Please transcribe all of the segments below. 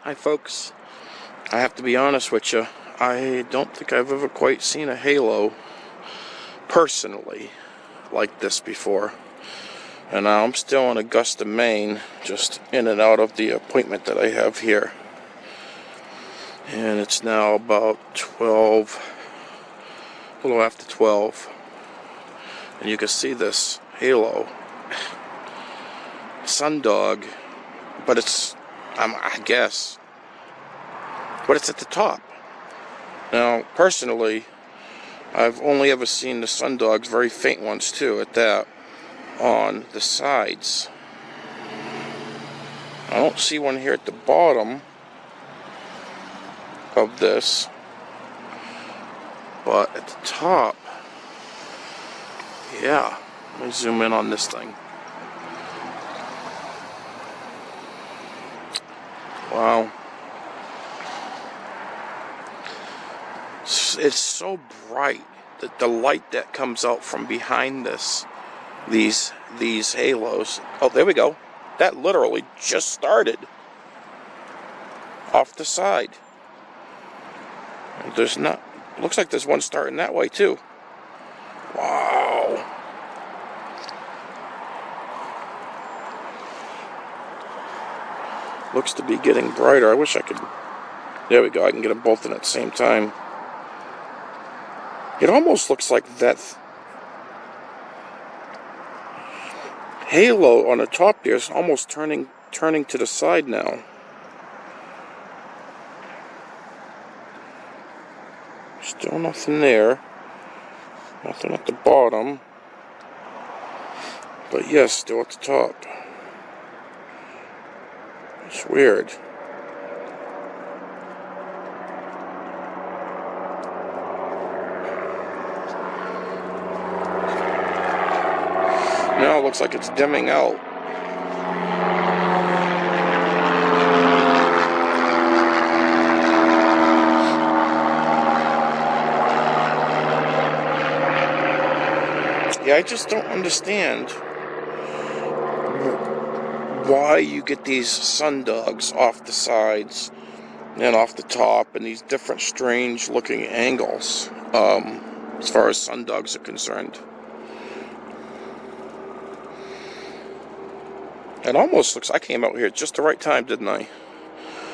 Hi folks, I have to be honest with you, I don't think I've ever quite seen a halo personally like this before. And now I'm still in Augusta, Maine, just in and out of the appointment that I have here. And it's now about 12, a little after 12. And you can see this halo sundog, but it's, I guess, but it's at the top. Now, personally, I've only ever seen the sundogs, very faint ones too, at that, on the sides. I don't see one here at the bottom of this, but at the top, yeah. Let me zoom in on this thing. Wow. It's so bright that the light that comes out from behind these halos. Oh, there we go. That literally just started off the side. There's not, looks like there's one starting that way too. Wow. Looks to be getting brighter. I wish I could, there we go, I can get them both in at the same time. It almost looks like that halo on the top there is almost turning to the side now. Still nothing there. Nothing at the bottom. But yes, still at the top. It's weird. Now it looks like it's dimming out. Yeah, I just don't understand why you get these sundogs off the sides and off the top and these different strange looking angles as far as sundogs are concerned. It almost looks, I came out here at just the right time, didn't I?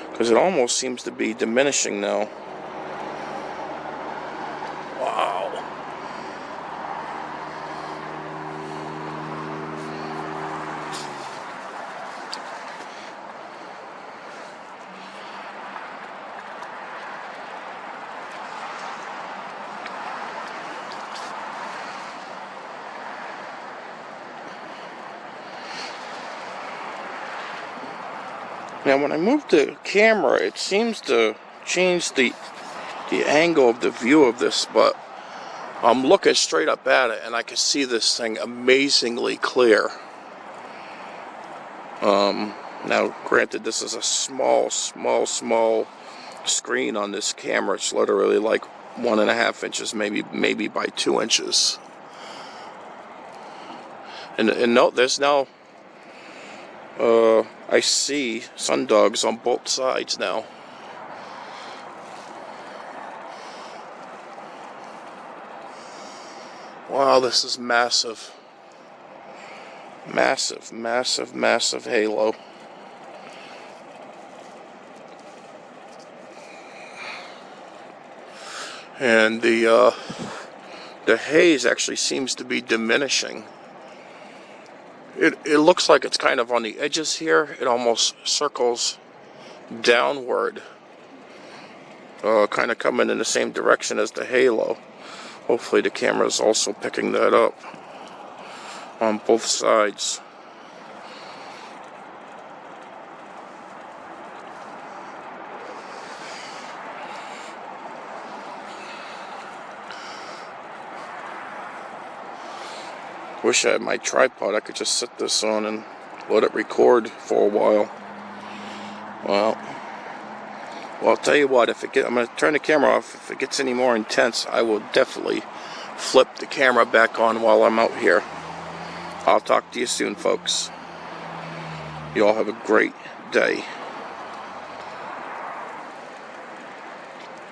Because it almost seems to be diminishing now. Wow. Now when I move the camera, it seems to change the angle of the view of this, but I'm looking straight up at it and I can see this thing amazingly clear. Now granted, this is a small screen on this camera. It's literally like 1.5 inches, maybe by 2 inches. And note, there's now I see sundogs on both sides now. Wow, this is massive. Massive halo. And the haze actually seems to be diminishing. It looks like it's kind of on the edges here. It almost circles downward, kind of coming in the same direction as the halo. Hopefully the camera is also picking that up on both sides. Wish I had my tripod. I could just set this on and let it record for a while. Well, I'll tell you what. I'm going to turn the camera off. If it gets any more intense, I will definitely flip the camera back on while I'm out here. I'll talk to you soon, folks. You all have a great day.